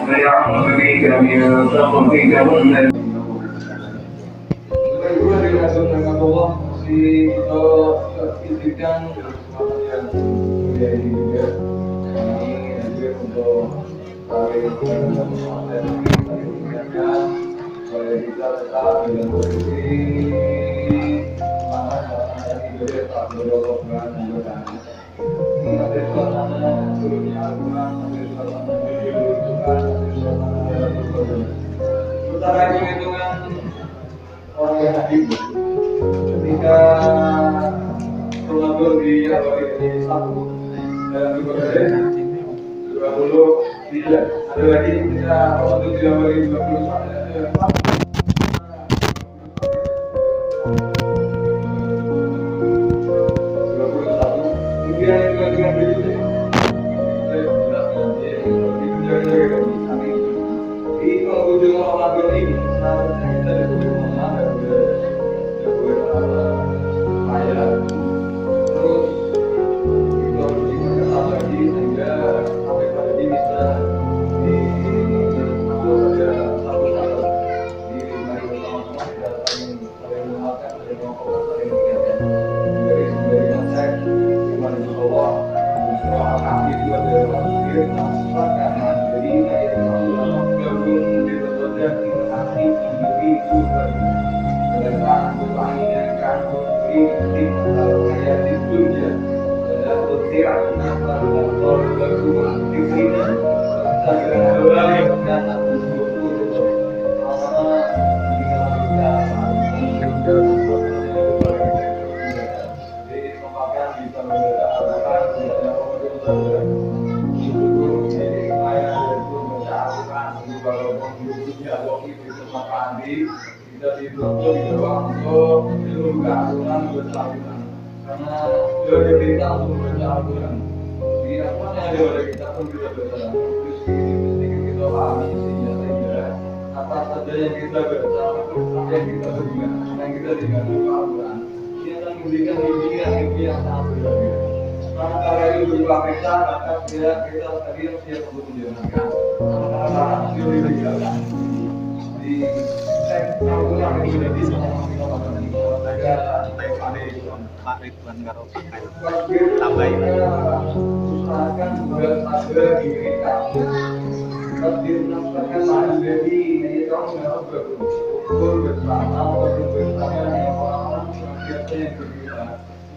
ويعوذ بك من سخطك والنار. Dengan Allah si kita izinkan kesempatan yang mulia ini juga ini juga untuk kami dan mengingatkan supaya kita tetap dalam posisi semangat melaksanakan ibadah tak berlomba dan ini ada suasana turunnya Al-Quran, ada suasana diluncurkan, ada suasana berkorban. Sementara hitung-hitungan orang yang hadir ketika Ramadan diawali dari 1 dalam ibadah 23 ada lagi ketika Ramadan diawali 21 kemudian dengan berikutnya di penghujung Ramadan ini seharusnya kita diberi pemahaman ayat terus kita berjika lagi sehingga sampai pada ini bisa masuk pada satu tahun di mari bersama-sama kita saling menguatkan, saling menguatkan, saling mengingatkan dari konsep iman Allah bahwa kami itu adalah manusia tanpa karena jadi ayat Allah gabung di berbagai interaksi individu dan berpanjang kamu ini kalau ayat itu ya dan bertirak antara motor berguna di sini saya kembali dan aku butuh sama kita jadi memakan bisa mengatakan jadi ayat itu mencakupan walaupun hidupnya waktu itu memakan kita dibentuk di bawah untuk seluruh keagungan bersalinan karena beliau diminta untuk membaca Al-Quran di apa yang ada pada kita pun kita baca terus mesti kita pahami isinya sehingga apa saja yang kita baca apa yang kita dengar yang kita dengar di Al-Quran ini akan memberikan mimpi yang sangat berbeda karena kalau itu berupa peta maka kita tadi siap untuk menjalankan karena hasil ditinggalkan di Al-Quran itu sudah bisa Pak Ridwan karo tambahin usahakan juga sabar diberikan takdir nafkahkan mahal jadi ini kamu nggak berkumpul bersama bersama dengan orang-orang yang biasa yang berbeda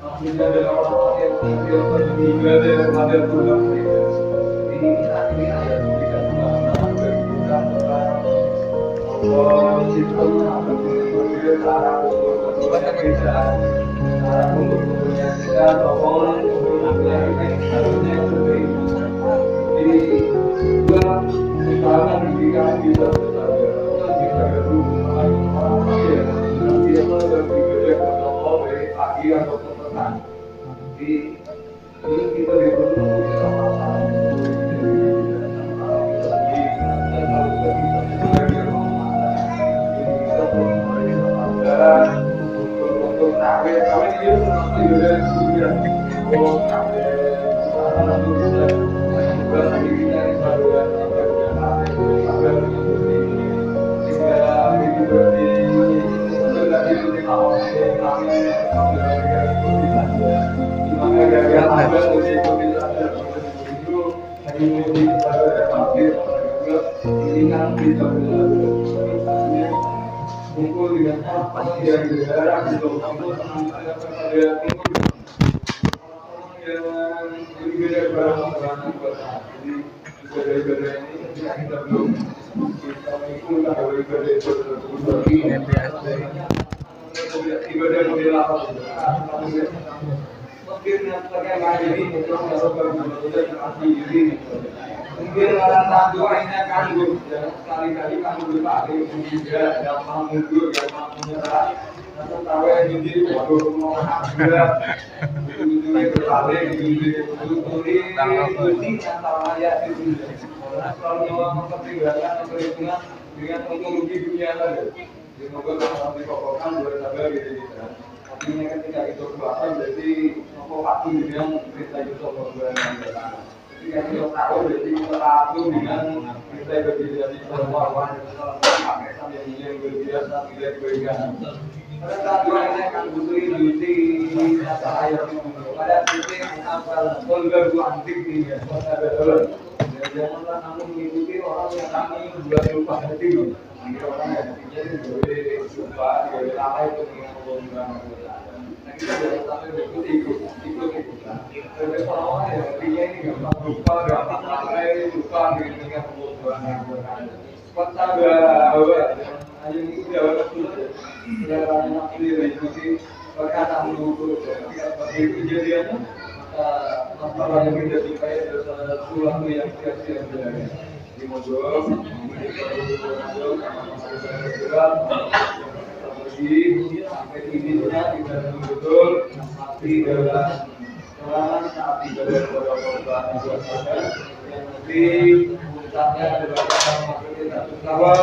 maksudnya adalah orang-orang yang biasa beribadah daripada Tuhan mereka ini ayat memberikan pemahaman bagi kita tentang Allah sistem atau berbeda cara untuk beda cara untuk kita tolong untuk yang harusnya berbeda jadi dua misalkan jika kita bersabar kita berhubungan orang lain tidak berbeda kepada Allah dari pagi atau petang jadi ini kita diperlukan sama-sama untuk kawin itu seperti dari dunia oh kawin karena itu bisa juga dirinya saudara saudara sehingga itu berarti saudara itu dikawal kami saudara di mana dari ada mengikuti saudara itu hanya mengikuti saudara pasti juga ini kan bisa kumpul dengan apa yang berdarah di dalam ada pada kumpul orang-orang yang berbeda barang-barang jadi ibadah-ibadah ini ketika kita belum kita mengikuti ibadah itu ibadah model apa mungkin yang terkait ini mungkin harus berbeda dengan diri mungkin orang tua ini akan sekali-kali kamu berpikir juga gampang mundur gampang menyerah atau tahu yang jadi waduh mau juga ujung-ujungnya berbalik ujung-ujungnya ini antara ayat itu kalau mempertimbangkan perhitungan dengan untung rugi dunia saja semoga kalau dipokokkan boleh sabar gitu artinya ketika itu puasa berarti pokok waktu yang kita itu soal bulan yang datang ketika kita tahu berarti kita tahu dengan saya berdiri di bawah pakai sambil yang berbiasa tidak berikan. Pada saat ini akan butuh industri kata air pada titik asal polgar antik ini ya, janganlah kamu mengikuti orang yang kami membuat lupa hati. Orang yang jadi boleh lupa, boleh lalai itu dengan pembangunan. Nah kita jangan sampai ikut-ikutan. Tapi orang-orang yang artinya ini gampang lupa, gampang lalai, lupa dengan pembangunan. Kota bahwa hanya itu jawab sudah. Sekarang nafsu ikuti perkataan dulu. Seperti kejadiannya, masalah yang kita jumpai adalah suatu yang sia-sia sebenarnya. Di modal, sampai titiknya tidak betul mati dalam serangan saat tidak ada korban yang nanti puncaknya adalah kita bersama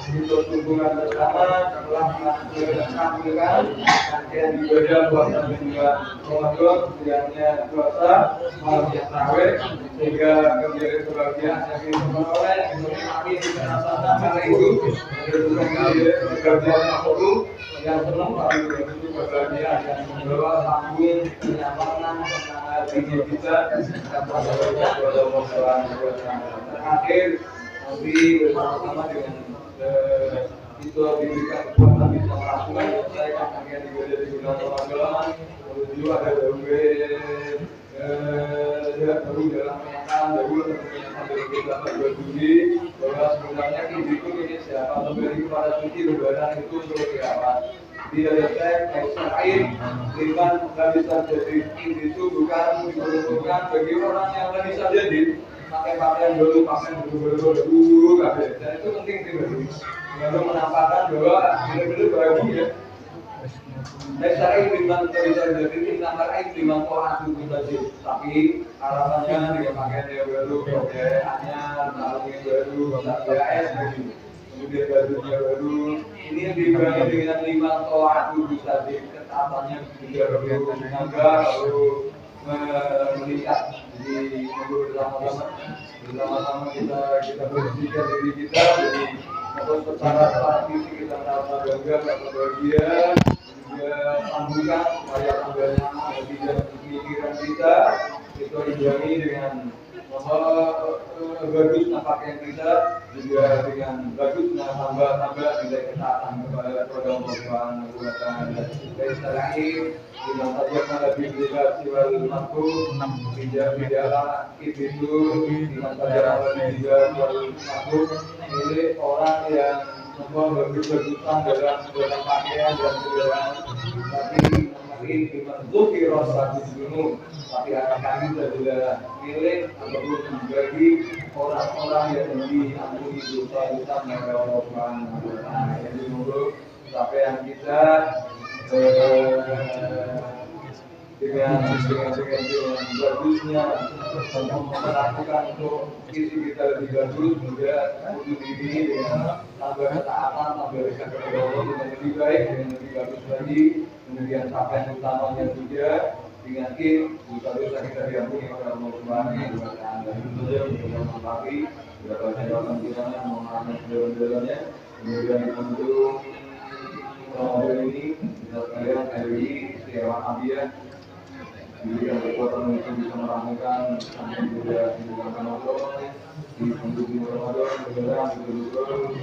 untuk hubungan bersama setelah melaksanakan rangkaian ibadah puasa bulan Ramadan setidaknya puasa malam yang tarawih sehingga kebahagiaan yang kita peroleh menikmati di tengah-tengah karena itu kebahagiaan makhluk yang senang tapi itu kebahagiaan yang membawa tanggung kenyamanan kesenangan diri kita kepada Allah terakhir nanti bersama-sama dengan itu diberikan kekuatan bisa melakukan saya akan ibadah di bulan Ramadan menuju ada baru dalam pernyataan baru sampai kita berdiri bahwa sebenarnya itu ini siapa memberi kepada suci lebaran itu seperti apa di dalam lain iman nggak bisa jadi itu bukan diperuntukkan bagi orang yang nggak bisa jadi pakai pakaian dulu dan itu penting sih lalu menampakkan bahwa benar-benar bahagia. Saya iman bisa jadi nampak iman Quran itu saja, tapi harapannya dengan pakaian yang baru, kejayaannya, sarung yang baru, KPS lagi, kemudian bajunya baru. Ini yang dibagi dengan 5 Quran itu saja, ketatannya juga berbeda, sehingga lalu meningkat di bersama-sama kita bersihkan diri kita jadi terus secara fisik kita merasa bangga merasa bahagia juga sambungkan supaya tambah nyaman lebih dalam pikiran kita itu dijamin dengan bagusnya pakaian kita juga dengan bagusnya tambah nilai ketaatan kepada Allah Subhanahu wa Ta'ala. Dari terakhir di masa lebih jelas siwal mampu tidak itu di masa lebih jelas siwal mampu milik orang yang semua bagus-bagusan dalam pakaian dan kendaraan tapi dibentuki rasa gunung tapi akan adalah milik ataupun bagi orang-orang yang diampuni dosa-dosa mereka orang jadi menurut capaian kita dengan bagusnya melakukan untuk isi kita lebih bagus juga untuk diri dengan tambah ketaatan tambah dekat kepada Allah dengan lebih baik dengan lebih bagus lagi kemudian capaian utamanya juga dengan dosa kita diampuni oleh Allah Subhanahu wa Ta'ala itu saja untuk menghadapi berapa jawaban kita mengenai jalan-jalannya kemudian untuk Ramadan ini kita sekalian RWI Setiawan Abiyah diberikan kekuatan untuk bisa meramukan sampai juga di bulan Ramadan di penghujung Ramadan betul-betul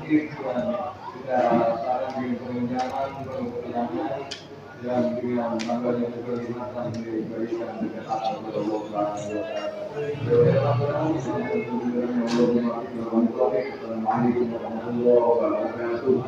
ikhwan kita saling dengan pengenyangan pengenyangan dan dengan bangga yang berlimpah diberikan kesehatan kepada Allah Subhanahu wa Ta'ala. Assalamualaikum warahmatullahi wabarakatuh.